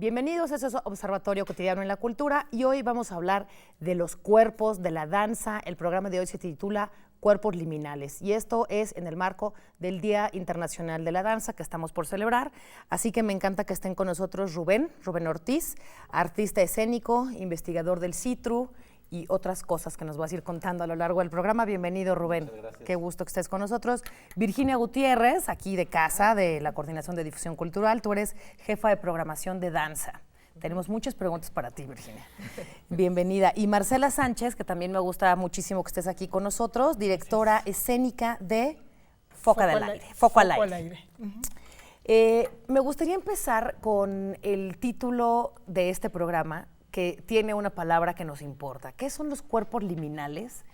Bienvenidos a este Observatorio Cotidiano en la Cultura y hoy vamos a hablar de los cuerpos, de la danza. El programa de hoy se titula Cuerpos Liminales y esto es en el marco del Día Internacional de la Danza que estamos por celebrar. Así que me encanta que estén con nosotros Rubén Ortiz, artista escénico, investigador del CITRU y otras cosas que nos vas a ir contando a lo largo del programa. Bienvenido, Rubén. Muchas gracias. Qué gusto que estés con nosotros. Virginia Gutiérrez, aquí de casa, de la Coordinación de Difusión Cultural. Tú eres jefa de programación de danza. Tenemos muchas preguntas para ti, Virginia. Bienvenida. Y Marcela Sánchez, que también me gusta muchísimo que estés aquí con nosotros, directora escénica de Foco al Aire. Me gustaría empezar con el título de este programa, que tiene una palabra que nos importa. ¿Qué son los cuerpos liminales?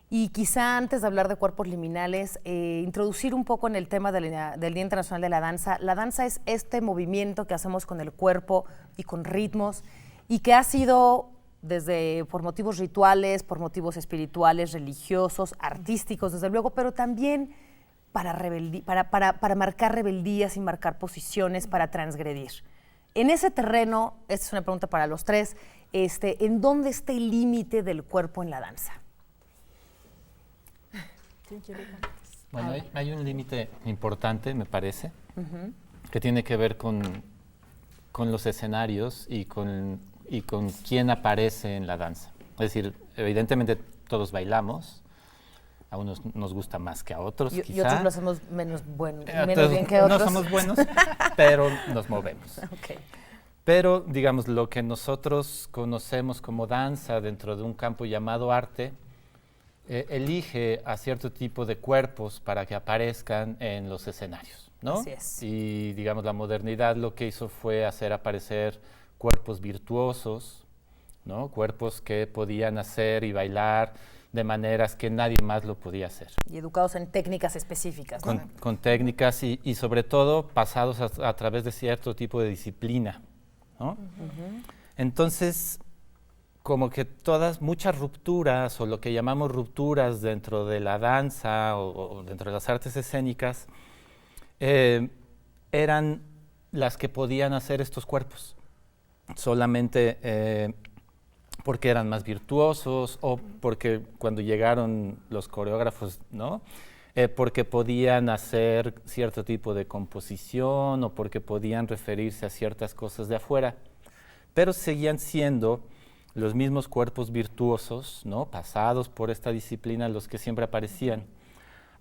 Y quizá antes de hablar de cuerpos liminales, introducir un poco en el tema del Día Internacional de la Danza. La danza es este movimiento que hacemos con el cuerpo y con ritmos y que ha sido desde por motivos rituales, por motivos espirituales, religiosos, artísticos, desde luego, pero también para marcar rebeldías y marcar posiciones, para transgredir. En ese terreno, esta es una pregunta para los tres, ¿en dónde está el límite del cuerpo en la danza? ¿Quién quiere contestar? Bueno, hay un límite importante, me parece, que tiene que ver con los escenarios y con quién aparece en la danza. Es decir, evidentemente todos bailamos, a unos nos gusta más que a otros, Y quizá. otros lo hacemos menos bien que otros. No somos buenos, pero nos movemos. Okay. Pero, digamos, lo que nosotros conocemos como danza dentro de un campo llamado arte, elige a cierto tipo de cuerpos para que aparezcan en los escenarios, ¿no? Así es. Y, digamos, la modernidad lo que hizo fue hacer aparecer cuerpos virtuosos, ¿no? Cuerpos que podían hacer y bailar de maneras que nadie más lo podía hacer. Y educados en técnicas específicas, ¿no? Con técnicas y sobre todo pasados a través de cierto tipo de disciplina, ¿no? Entonces, como que muchas rupturas o lo que llamamos rupturas dentro de la danza o dentro de las artes escénicas eran las que podían hacer estos cuerpos. Solamente porque eran más virtuosos o porque cuando llegaron los coreógrafos, ¿no? Porque podían hacer cierto tipo de composición o porque podían referirse a ciertas cosas de afuera, pero seguían siendo los mismos cuerpos virtuosos, ¿no? Pasados por esta disciplina, los que siempre aparecían.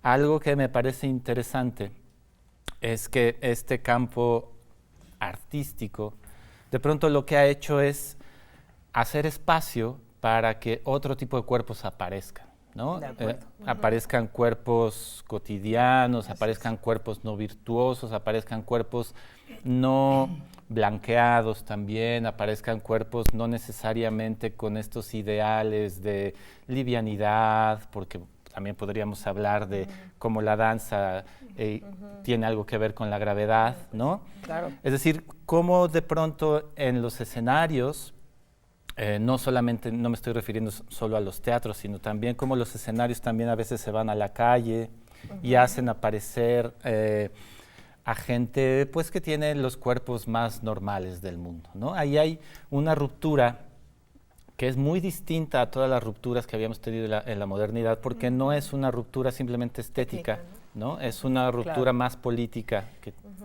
Algo que me parece interesante es que este campo artístico, de pronto lo que ha hecho es hacer espacio para que otro tipo de cuerpos aparezcan, ¿no? Aparezcan cuerpos cotidianos, aparezcan cuerpos no virtuosos, aparezcan cuerpos no blanqueados también, aparezcan cuerpos no necesariamente con estos ideales de livianidad, porque también podríamos hablar de cómo la danza tiene algo que ver con la gravedad, ¿no? Claro. Es decir, cómo de pronto en los escenarios, no solamente, no me estoy refiriendo solo a los teatros, sino también cómo los escenarios también a veces se van a la calle y hacen aparecer a gente pues que tiene los cuerpos más normales del mundo, ¿no? Ahí hay una ruptura que es muy distinta a todas las rupturas que habíamos tenido en la modernidad, porque no es una ruptura simplemente estética, ¿no? Es una ruptura más política,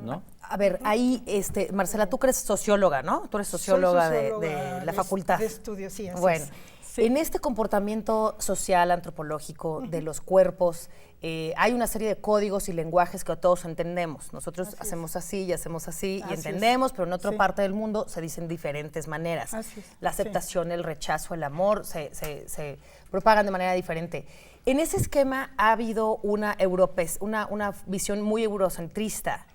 ¿no? A ver, ahí, Marcela, tú que eres socióloga, ¿no? Tú eres socióloga de la facultad. De estudio, sí, así bueno, es. Sí. En este comportamiento social, antropológico de los cuerpos, hay una serie de códigos y lenguajes que todos entendemos. Nosotros hacemos así y hacemos así y entendemos, pero en otra parte del mundo se dicen diferentes maneras. Así es. La aceptación, el rechazo, el amor se propagan de manera diferente. En ese esquema ha habido una visión muy eurocentrista,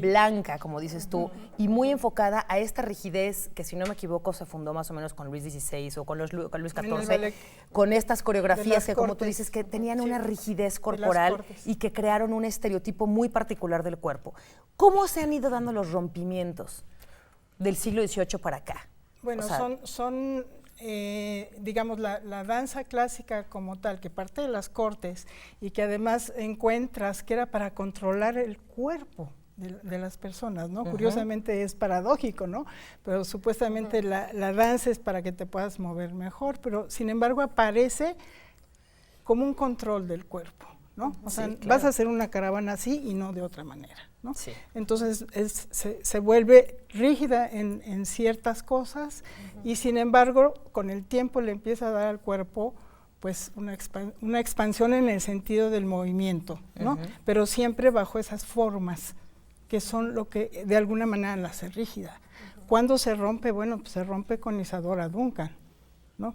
blanca, como dices tú, y muy enfocada a esta rigidez que, si no me equivoco, se fundó más o menos con Luis XVI o con Luis XIV, con estas coreografías que, como tú dices, que tenían una rigidez corporal y que crearon un estereotipo muy particular del cuerpo. ¿Cómo se han ido dando los rompimientos del siglo XVIII para acá? Bueno, son digamos, la danza clásica como tal, que parte de las cortes y que además encuentras que era para controlar el cuerpo de las personas, ¿no? Curiosamente es paradójico, ¿no? Pero supuestamente la danza es para que te puedas mover mejor, pero sin embargo aparece como un control del cuerpo, ¿no? O sea, vas a hacer una caravana así y no de otra manera, ¿no? Sí. Entonces se vuelve rígida en ciertas cosas y sin embargo con el tiempo le empieza a dar al cuerpo pues una expansión en el sentido del movimiento, ¿no? Pero siempre bajo esas formas que son lo que de alguna manera la hace rígida. ¿Cuándo se rompe? Bueno, pues se rompe con Isadora Duncan, ¿no?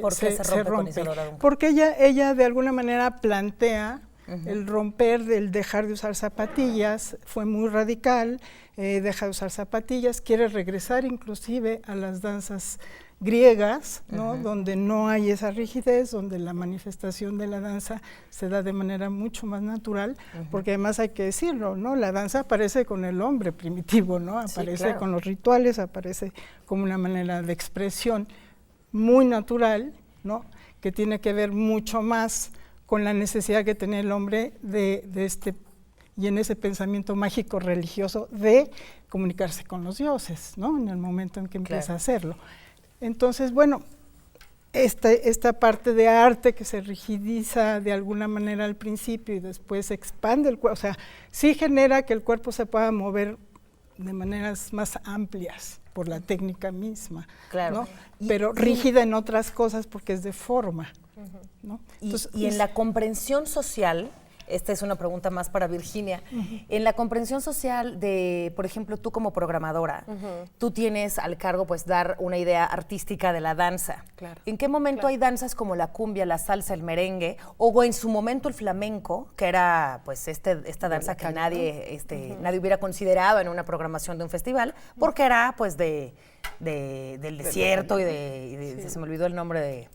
¿Por qué se rompe con Isadora Duncan? Porque ella de alguna manera plantea el romper, el dejar de usar zapatillas, fue muy radical, deja de usar zapatillas, quiere regresar inclusive a las danzas griegas, ¿no? Donde no hay esa rigidez, donde la manifestación de la danza se da de manera mucho más natural, porque además hay que decirlo, ¿no? La danza aparece con el hombre primitivo, ¿no? Aparece con los rituales, aparece como una manera de expresión muy natural, ¿no? Que tiene que ver mucho más con la necesidad que tenía el hombre de y en ese pensamiento mágico religioso de comunicarse con los dioses, ¿no? En el momento en que empieza a hacerlo. Entonces, bueno, esta parte de arte que se rigidiza de alguna manera al principio y después expande el cuerpo, o sea, sí genera que el cuerpo se pueda mover de maneras más amplias por la técnica misma, ¿no? Pero rígida en otras cosas porque es de forma, ¿no? Entonces, y en la comprensión social, esta es una pregunta más para Virginia, en la comprensión social de, por ejemplo, tú como programadora, tú tienes al cargo pues dar una idea artística de la danza. ¿En qué momento hay danzas como la cumbia, la salsa, el merengue, o en su momento el flamenco, que era pues esta danza que nadie hubiera considerado en una programación de un festival, porque era pues del desierto y se me olvidó el nombre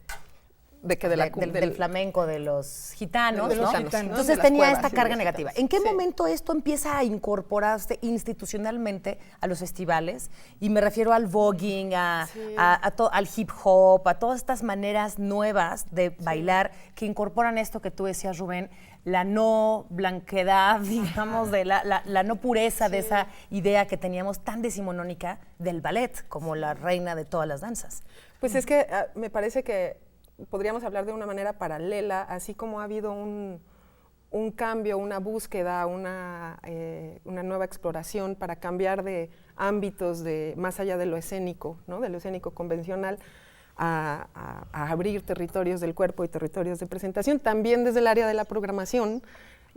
del flamenco, de los gitanos, ¿no? Entonces tenía esta carga negativa. ¿En qué momento esto empieza a incorporarse institucionalmente a los festivales? Y me refiero al voguing, al hip hop, a todas estas maneras nuevas de bailar que incorporan esto que tú decías, Rubén, la no blanquedad, digamos, de la no pureza de esa idea que teníamos tan decimonónica del ballet como la reina de todas las danzas. Pues es que me parece que podríamos hablar de una manera paralela, así como ha habido un cambio, una búsqueda, una nueva exploración para cambiar de ámbitos más allá de lo escénico, ¿no? De lo escénico convencional, a abrir territorios del cuerpo y territorios de presentación. También desde el área de la programación,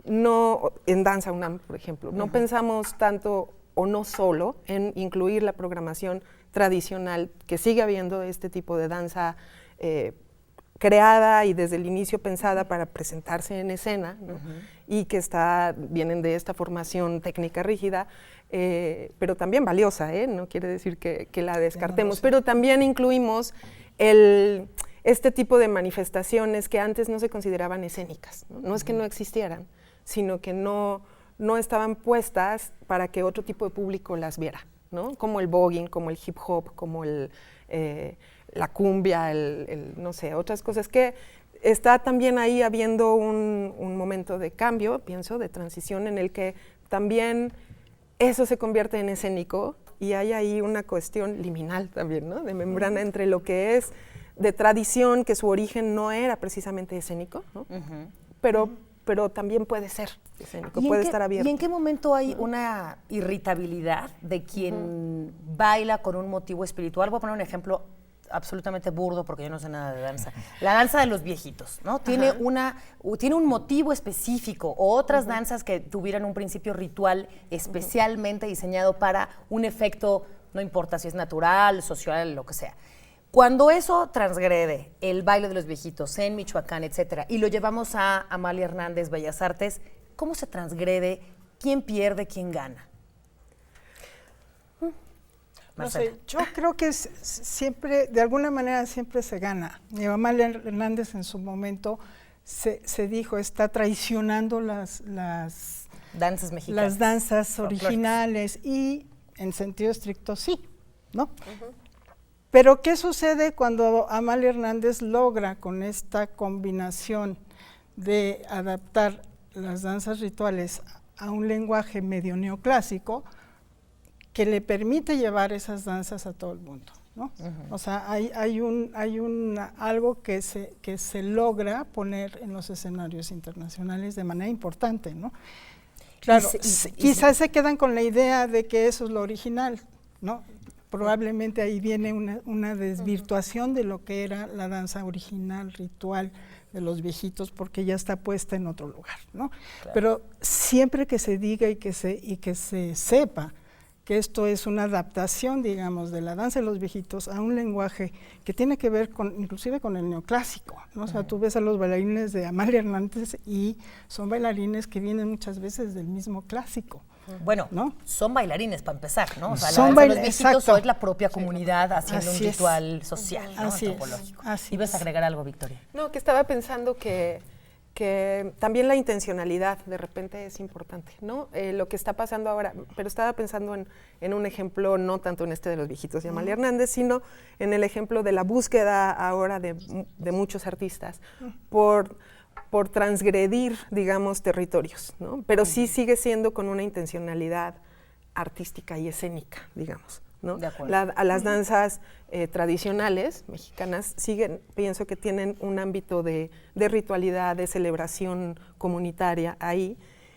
en Danza UNAM, por ejemplo, no pensamos tanto o no solo en incluir la programación tradicional, que sigue habiendo este tipo de danza creada y desde el inicio pensada para presentarse en escena, ¿no? Y que vienen de esta formación técnica rígida, pero también valiosa, no quiere decir que la descartemos, pero también incluimos este tipo de manifestaciones que antes no se consideraban escénicas, no es que no existieran, sino que no estaban puestas para que otro tipo de público las viera, ¿no? Como el voguing, como el hip hop, como la cumbia, no sé, otras cosas que está también ahí habiendo un momento de cambio, pienso, de transición en el que también eso se convierte en escénico y hay ahí una cuestión liminal también, ¿no? De membrana entre lo que es de tradición, que su origen no era precisamente escénico, ¿no? Pero también puede ser escénico, puede estar abierto. ¿Y en qué momento hay una irritabilidad de quien baila con un motivo espiritual? Voy a poner un ejemplo absolutamente burdo porque yo no sé nada de danza. La danza de los viejitos, ¿no? Tiene un motivo específico, o otras danzas que tuvieran un principio ritual especialmente diseñado para un efecto, no importa si es natural, social, lo que sea. Cuando eso transgrede el baile de los viejitos en Michoacán, etcétera, y lo llevamos a Amalia Hernández, Bellas Artes, ¿cómo se transgrede? ¿Quién pierde? ¿Quién gana? No sé, yo creo que siempre, de alguna manera siempre se gana. Amalia Hernández en su momento se dijo, está traicionando las danzas mexicanas, las danzas originales, y en sentido estricto sí, ¿no? Pero ¿qué sucede cuando Amalia Hernández logra con esta combinación de adaptar las danzas rituales a un lenguaje medio neoclásico que le permite llevar esas danzas a todo el mundo, ¿no? O sea, hay algo que se logra poner en los escenarios internacionales de manera importante, ¿no? Claro, quizás se quedan con la idea de que eso es lo original, ¿no? Probablemente ahí viene una desvirtuación de lo que era la danza original, ritual de los viejitos, porque ya está puesta en otro lugar, ¿no? Claro. Pero siempre que se diga y que se sepa que esto es una adaptación, digamos, de la danza de los viejitos a un lenguaje que tiene que ver inclusive con el neoclásico, ¿no? O sea, tú ves a los bailarines de Amalia Hernández y son bailarines que vienen muchas veces del mismo clásico. Bueno, ¿no? Son bailarines para empezar, ¿no? O sea, son los viejitos exacto. es la propia comunidad haciendo un ritual social, ¿no? Así Antropológico. Así ¿Ibas a agregar algo, Victoria? No, que estaba pensando que también la intencionalidad de repente es importante, ¿no? Lo que está pasando ahora, pero estaba pensando en un ejemplo, no tanto en este de los viejitos de Amalia Hernández, sino en el ejemplo de la búsqueda ahora de muchos artistas por transgredir, digamos, territorios, ¿no? Pero sí sigue siendo con una intencionalidad artística y escénica, digamos, ¿no? A las danzas tradicionales mexicanas pienso que tienen un ámbito de ritualidad, de celebración comunitaria ahí,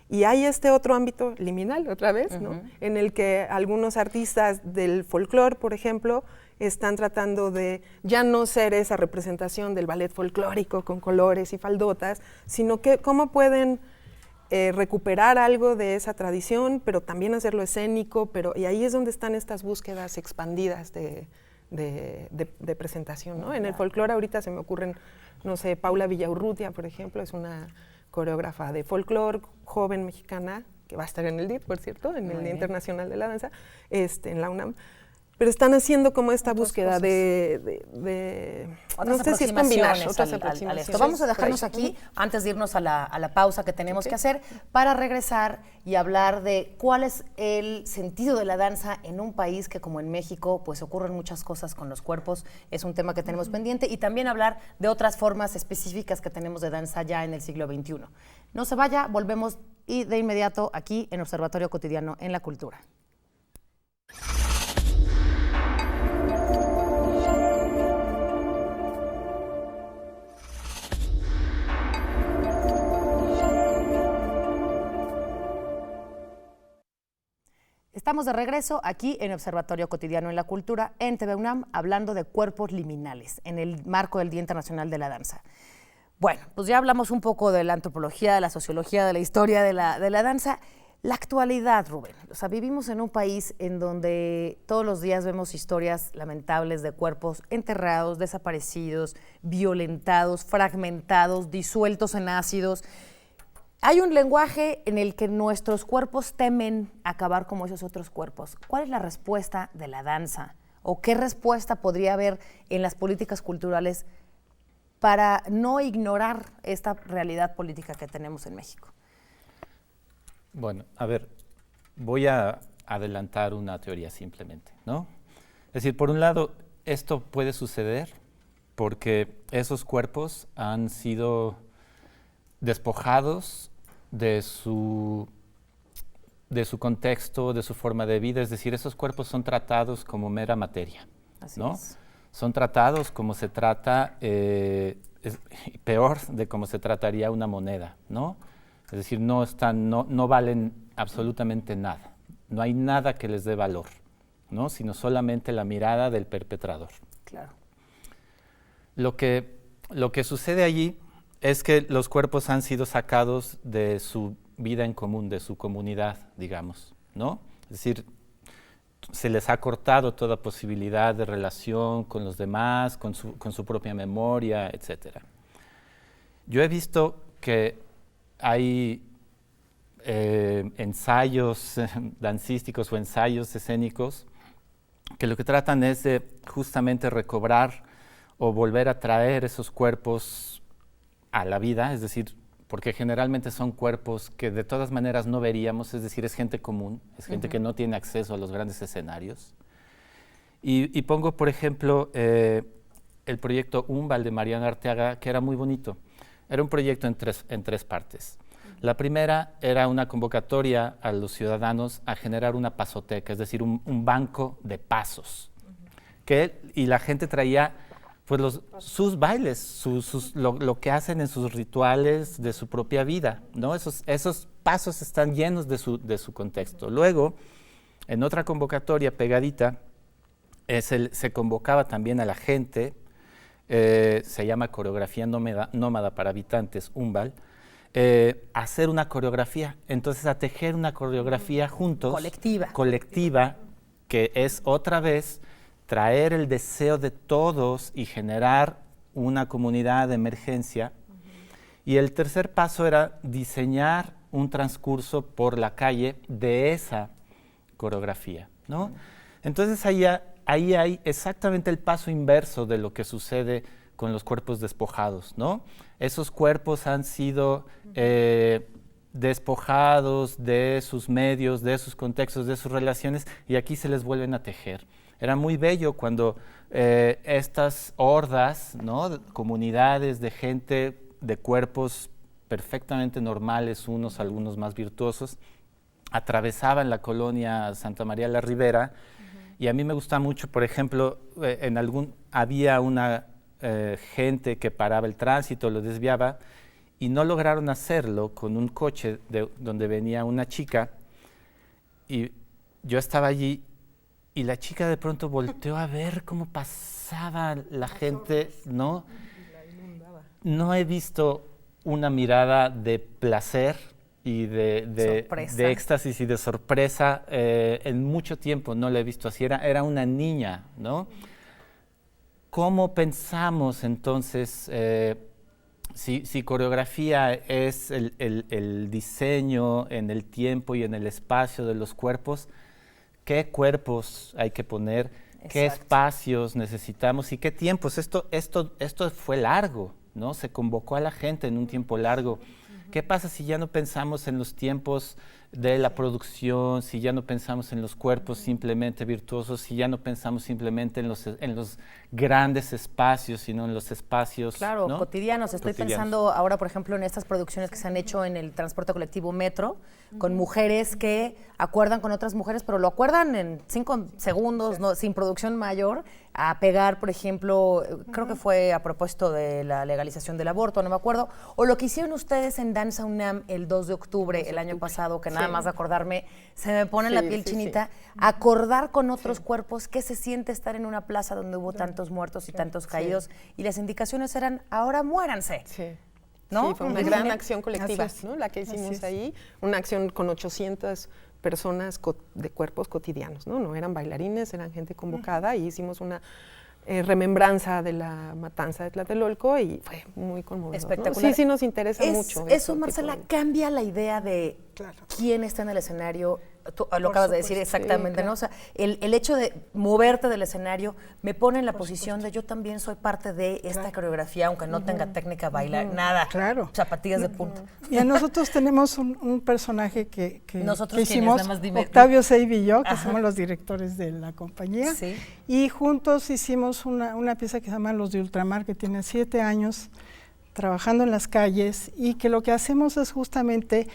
y hay este otro ámbito liminal, otra vez, ¿no? En el que algunos artistas del folclore, por ejemplo, están tratando de ya no ser esa representación del ballet folclórico con colores y faldotas, sino que cómo pueden recuperar algo de esa tradición, pero también hacerlo escénico, y ahí es donde están estas búsquedas expandidas de presentación, ¿no? En el folclore ahorita se me ocurren, no sé, Paula Villaurrutia, por ejemplo, es una coreógrafa de folclore joven mexicana, que va a estar en el DIT, por cierto, en el Día Internacional de la Danza, en la UNAM. Pero están haciendo como esta búsqueda de no sé si es combinar otras aproximaciones. Vamos a dejarnos aquí, antes de irnos a la pausa que tenemos que hacer, para regresar y hablar de cuál es el sentido de la danza en un país que, como en México, pues ocurren muchas cosas con los cuerpos, es un tema que tenemos pendiente, y también hablar de otras formas específicas que tenemos de danza ya en el siglo XXI. No se vaya, volvemos y de inmediato aquí en Observatorio Cotidiano en la Cultura. Estamos de regreso aquí en Observatorio Cotidiano en la Cultura, en TV UNAM, hablando de cuerpos liminales, en el marco del Día Internacional de la Danza. Bueno, pues ya hablamos un poco de la antropología, de la sociología, de la historia de la danza. La actualidad, Rubén. O sea, vivimos en un país en donde todos los días vemos historias lamentables de cuerpos enterrados, desaparecidos, violentados, fragmentados, disueltos en ácidos. Hay un lenguaje en el que nuestros cuerpos temen acabar como esos otros cuerpos. ¿Cuál es la respuesta de la danza? ¿O qué respuesta podría haber en las políticas culturales para no ignorar esta realidad política que tenemos en México? Bueno, a ver, voy a adelantar una teoría simplemente, ¿no? Es decir, por un lado, esto puede suceder porque esos cuerpos han sido despojados de su contexto, de su forma de vida, es decir, esos cuerpos son tratados como mera materia, ¿no? Son tratados como se trata, peor de como se trataría una moneda, ¿no? Es decir, no valen absolutamente nada, no hay nada que les dé valor, ¿no? Sino solamente la mirada del perpetrador. Claro. Lo que sucede allí es que los cuerpos han sido sacados de su vida en común, de su comunidad, digamos, ¿no? Es decir, se les ha cortado toda posibilidad de relación con los demás, con su propia memoria, etc. Yo he visto que hay ensayos dancísticos o ensayos escénicos que lo que tratan es de justamente recobrar o volver a traer esos cuerpos a la vida, es decir, porque generalmente son cuerpos que de todas maneras no veríamos, es decir, es gente común, es gente que no tiene acceso a los grandes escenarios. Y pongo, por ejemplo, el proyecto Umbal de Mariana Arteaga, que era muy bonito. Era un proyecto en tres partes. La primera era una convocatoria a los ciudadanos a generar una pasoteca, es decir, un banco de pasos. Y la gente traía pues sus bailes, lo que hacen en sus rituales de su propia vida, ¿no? Esos pasos están llenos de su contexto. Luego, en otra convocatoria pegadita, se convocaba también a la gente, se llama Coreografía Nómada para Habitantes, UNVAL, a hacer una coreografía, entonces a tejer una coreografía juntos. Colectiva, que es otra vez traer el deseo de todos y generar una comunidad de emergencia. Y el tercer paso era diseñar un transcurso por la calle de esa coreografía, ¿no? Entonces ahí hay exactamente el paso inverso de lo que sucede con los cuerpos despojados, ¿no? Esos cuerpos han sido despojados de sus medios, de sus contextos, de sus relaciones, y aquí se les vuelven a tejer. Era muy bello cuando estas hordas, ¿no? Comunidades de gente de cuerpos perfectamente normales, algunos más virtuosos, atravesaban la colonia Santa María la Ribera, y a mí me gusta mucho, por ejemplo, había una gente que paraba el tránsito, lo desviaba, y no lograron hacerlo con un coche donde venía una chica, y yo estaba allí, y la chica de pronto volteó a ver cómo pasaba la gente, ¿no? No he visto una mirada de placer y de éxtasis y de sorpresa en mucho tiempo, no la he visto así, era una niña, ¿no? ¿Cómo pensamos entonces, si coreografía es el diseño en el tiempo y en el espacio de los cuerpos, qué cuerpos hay que poner, qué espacios necesitamos y qué tiempos? Esto fue largo, ¿no? Se convocó a la gente en un tiempo largo. ¿Qué pasa si ya no pensamos en los tiempos de la producción, si ya no pensamos en los cuerpos simplemente virtuosos, si ya no pensamos simplemente en los grandes espacios, sino en los espacios, ¿no? Cotidianos? Estoy pensando ahora, por ejemplo, en estas producciones que se han hecho en el transporte colectivo Metro, con mujeres que acuerdan con otras mujeres, pero lo acuerdan en 5 segundos, ¿no? Sin producción mayor, a pegar, por ejemplo, creo que fue a propósito de la legalización del aborto, no me acuerdo, o lo que hicieron ustedes en Danza UNAM el 2 de octubre el año pasado, que nada más de acordarme, se me pone la piel chinita, acordar con otros cuerpos qué se siente estar en una plaza donde hubo tantos muertos y tantos caídos, y las indicaciones eran, ahora muéranse. ¿No? Sí, fue una gran acción colectiva, ¿no? La que hicimos ahí, una acción con 800 personas de cuerpos cotidianos, ¿no? No eran bailarines, eran gente convocada, y hicimos una remembranza de la matanza de Tlatelolco y fue muy conmovedor, espectacular. ¿no? Sí, nos interesa mucho. Eso, Marcela, cambia la idea de quién está en el escenario. Tú lo acabas de decir exactamente, ¿no? O sea, el hecho de moverte del escenario me pone en la posición de yo también soy parte de esta coreografía, aunque no tenga técnica bailar, nada. Zapatillas de punta. Y nosotros tenemos un personaje que hicimos, nada más dime. Octavio Seibi y yo, que somos los directores de la compañía, y juntos hicimos una pieza que se llama Los de Ultramar, que tiene 7 años trabajando en las calles, y que lo que hacemos es justamente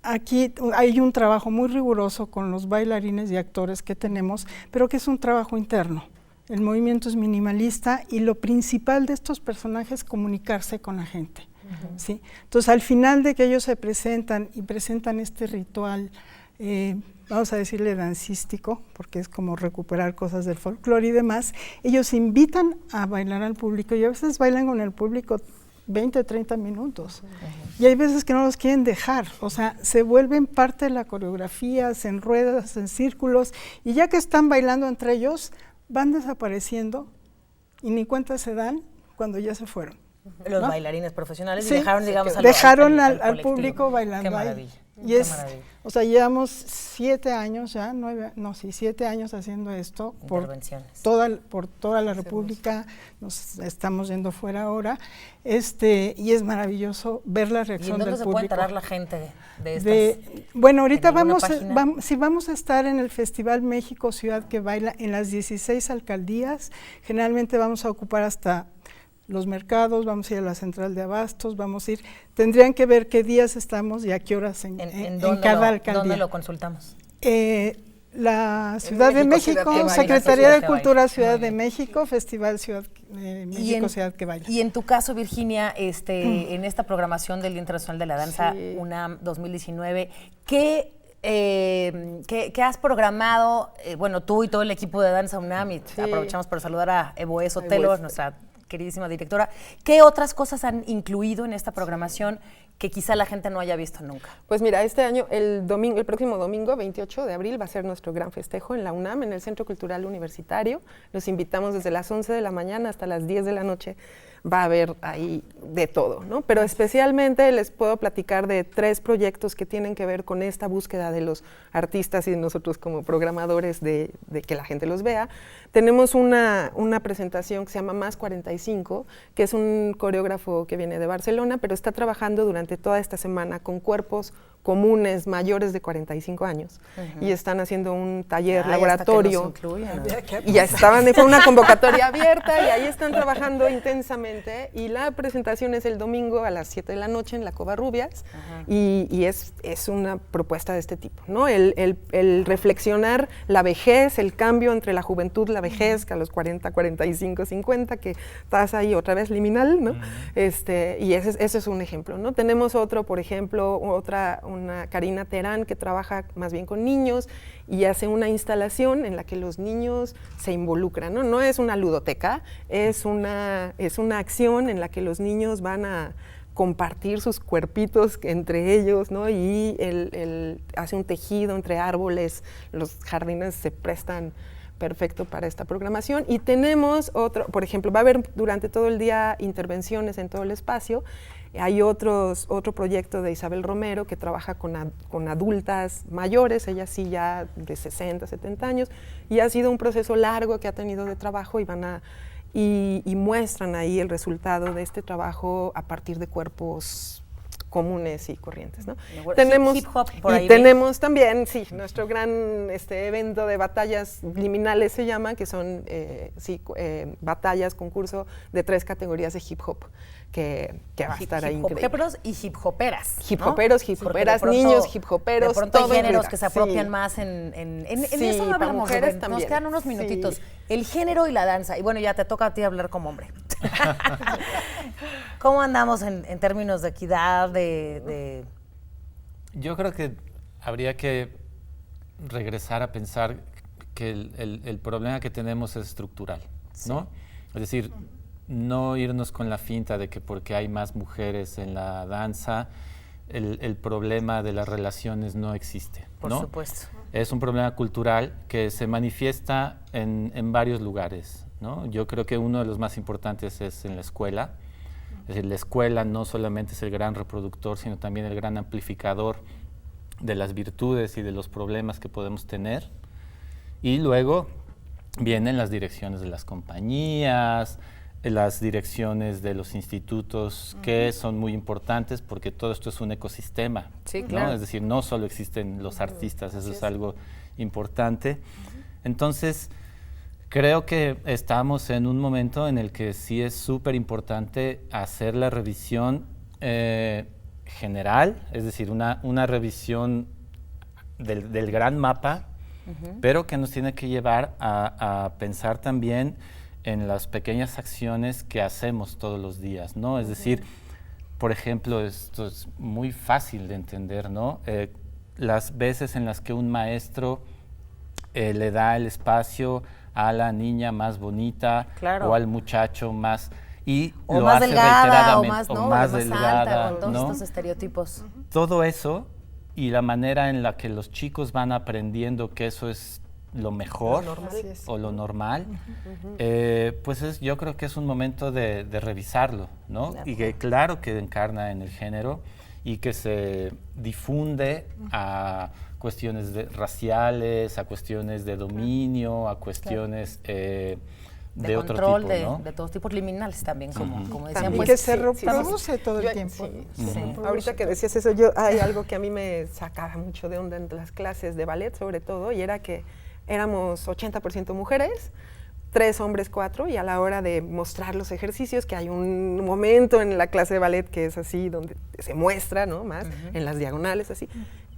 aquí hay un trabajo muy riguroso con los bailarines y actores que tenemos, pero que es un trabajo interno. El movimiento es minimalista y lo principal de estos personajes es comunicarse con la gente. ¿Sí? Entonces, al final de que ellos se presentan y presentan este ritual, vamos a decirle dancístico, porque es como recuperar cosas del folclore y demás, ellos invitan a bailar al público y a veces bailan con el público 20, 30 minutos. Y hay veces que no los quieren dejar, o sea, se vuelven parte de la coreografía, se enredan, en círculos, y ya que están bailando entre ellos, van desapareciendo y ni cuenta se dan cuando ya se fueron. Los bailarines profesionales y dejaron, digamos, al público bailando. Qué maravilla. Y o sea, llevamos 7 años ya, 7 años haciendo esto por toda la República, nos estamos yendo fuera ahora, y es maravilloso ver la reacción del público. ¿Y dónde se puede enterar la gente de estas? Bueno, ahorita vamos a estar en el Festival México Ciudad que Baila en las 16 alcaldías, generalmente vamos a ocupar hasta los mercados, vamos a ir a la central de abastos, vamos a ir, tendrían que ver qué días estamos y a qué horas en cada alcaldía. ¿Dónde lo consultamos? La Ciudad de México, Secretaría de Cultura Ciudad de México, Festival Ciudad México Ciudad que Baila. Y en tu caso, Virginia, en esta programación del Día Internacional de la Danza UNAM 2019, ¿qué has programado? Bueno, tú y todo el equipo de Danza UNAM, y aprovechamos para saludar a Evoe Sotelo, nuestra queridísima directora. ¿Qué otras cosas han incluido en esta programación que quizá la gente no haya visto nunca? Pues mira, este año, el próximo domingo, 28 de abril, va a ser nuestro gran festejo en la UNAM, en el Centro Cultural Universitario. Los invitamos desde las 11 de la mañana hasta las 10 de la noche. Va a haber ahí de todo, ¿no? Pero especialmente les puedo platicar de 3 proyectos que tienen que ver con esta búsqueda de los artistas y de nosotros como programadores de que la gente los vea. Tenemos una presentación que se llama Más 45, que es un coreógrafo que viene de Barcelona, pero está trabajando durante toda esta semana con cuerpos comunes mayores de 45 años y están haciendo un taller laboratorio y ya fue una convocatoria abierta y ahí están trabajando intensamente y la presentación es el domingo a las 7 de la noche en la Covarrubias y es una propuesta de este tipo, ¿no? El reflexionar la vejez, el cambio entre la juventud, la vejez, que a los 40, 45, 50, que estás ahí otra vez liminal, ¿no? Y ese es un ejemplo, ¿no? Tenemos otro, por ejemplo, una Karina Terán que trabaja más bien con niños y hace una instalación en la que los niños se involucran, ¿no? No es una ludoteca, es una acción en la que los niños van a compartir sus cuerpitos entre ellos, ¿no? Y él hace un tejido entre árboles, los jardines se prestan perfecto para esta programación. Y tenemos otro, por ejemplo, va a haber durante todo el día intervenciones en todo el espacio. Hay otro proyecto de Isabel Romero que trabaja con adultas mayores, ella sí ya de 60, 70 años, y ha sido un proceso largo que ha tenido de trabajo y muestran ahí el resultado de este trabajo a partir de cuerpos comunes y corrientes, ¿no? Tenemos hip hop por ahí. Tenemos también, nuestro gran evento de batallas liminales se llama, que son batallas, concurso de 3 categorías de hip hop, que va a estar ahí increíble. Hip hoperos y hip hoperas, hip hoperos, hip hoperas, niños, hip hoperos, de pronto hay géneros que se apropian más en eso no hablamos, mujeres también. Nos quedan unos minutitos. El género y la danza, y bueno, ya te toca a ti hablar como hombre. ¿Cómo andamos en términos de equidad, Yo creo que habría que regresar a pensar que el problema que tenemos es estructural, ¿no? Es decir, no irnos con la finta de que porque hay más mujeres en la danza, el problema de las relaciones no existe, ¿no? Por supuesto. Es un problema cultural que se manifiesta en varios lugares, ¿no? Yo creo que uno de los más importantes es en la escuela. Es decir, la escuela no solamente es el gran reproductor, sino también el gran amplificador de las virtudes y de los problemas que podemos tener. Y luego vienen las direcciones de las compañías, las direcciones de los institutos, que son muy importantes porque todo esto es un ecosistema, ¿no? Es decir, no solo existen los artistas, eso es algo importante. Entonces, creo que estamos en un momento en el que sí es súper importante hacer la revisión general, es decir, una revisión del gran mapa, pero que nos tiene que llevar a pensar también en las pequeñas acciones que hacemos todos los días, ¿no? Es decir, por ejemplo, esto es muy fácil de entender, ¿no? Las veces en las que un maestro le da el espacio a la niña más bonita, o al muchacho más... o más delgada, o más delgada, alta, con todos estos estereotipos. Todo eso y la manera en la que los chicos van aprendiendo que eso es lo mejor o lo normal, pues yo creo que es un momento de revisarlo, ¿no? Y que claro que encarna en el género y que se difunde a cuestiones raciales, a cuestiones de dominio, a cuestiones de otro control, tipo, ¿no? de todos tipos liminales también, como decían. También pues, que se reproduce todo el tiempo. Ahorita que decías eso, hay algo que a mí me sacaba mucho de onda en las clases de ballet, sobre todo, y era que éramos 80% mujeres, 3 hombres, 4, y a la hora de mostrar los ejercicios, que hay un momento en la clase de ballet que es así, donde se muestra, ¿no? Más, en las diagonales, así,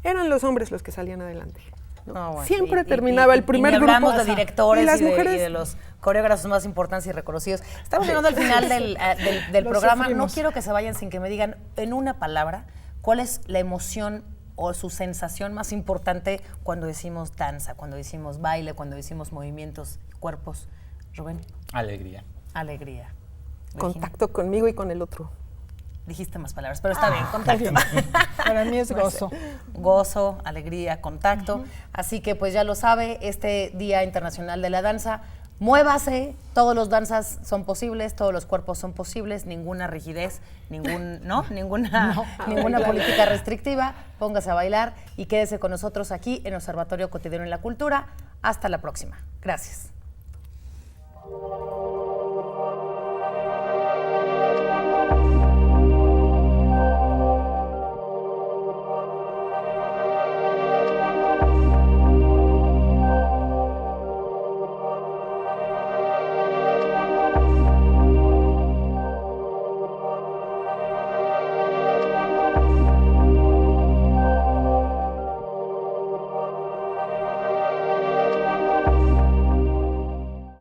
eran los hombres los que salían adelante. ¿no? Bueno, Siempre terminaba el primer grupo. Hablamos de directores y las y mujeres. de los coreógrafos más importantes y reconocidos. Estamos llegando al final del programa. sufrimos. No quiero que se vayan sin que me digan en una palabra cuál es la emoción o su sensación más importante cuando decimos danza, cuando decimos baile, cuando decimos movimientos, cuerpos. Rubén. Alegría. Alegría. Virginia. Contacto conmigo y con el otro. Dijiste más palabras, pero está bien, Está contacto. bien. Para mí es gozo. Gozo, alegría, contacto. Así que pues ya lo sabe, este Día Internacional de la Danza, muévase, todos los danzas son posibles, todos los cuerpos son posibles, ninguna rigidez, ninguna política restrictiva, póngase a bailar y quédese con nosotros aquí en Observatorio Cotidiano en la Cultura. Hasta la próxima. Gracias.